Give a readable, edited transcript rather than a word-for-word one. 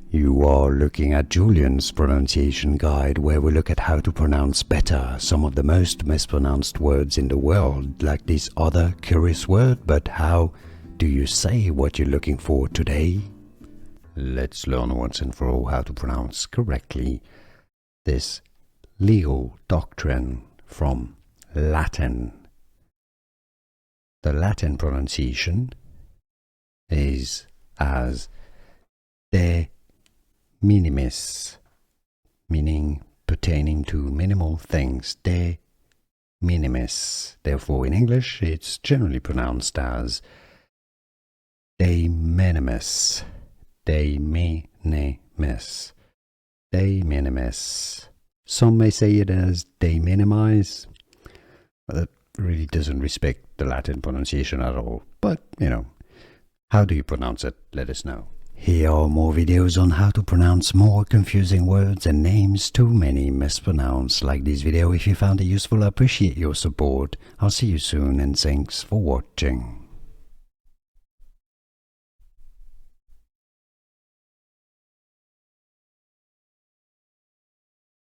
You are looking at Julian's pronunciation guide, where we look at how to pronounce better some of the most mispronounced words in the world, like this other curious word. But how do you say what you're looking for today? Let's learn once and for all how to pronounce correctly this legal doctrine from Latin. The Latin pronunciation is as de minimis, meaning pertaining to minimal things, de minimis. Therefore, in English, it's generally pronounced as de minimis, de minimis, de minimis. Some may say it as de minimize, but that really doesn't respect the Latin pronunciation at all. But, how do you pronounce it? Let us know. Here are more videos on how to pronounce more confusing words and names too many mispronounced. Like this video if you found it useful. I appreciate your support. I'll see you soon and thanks for watching.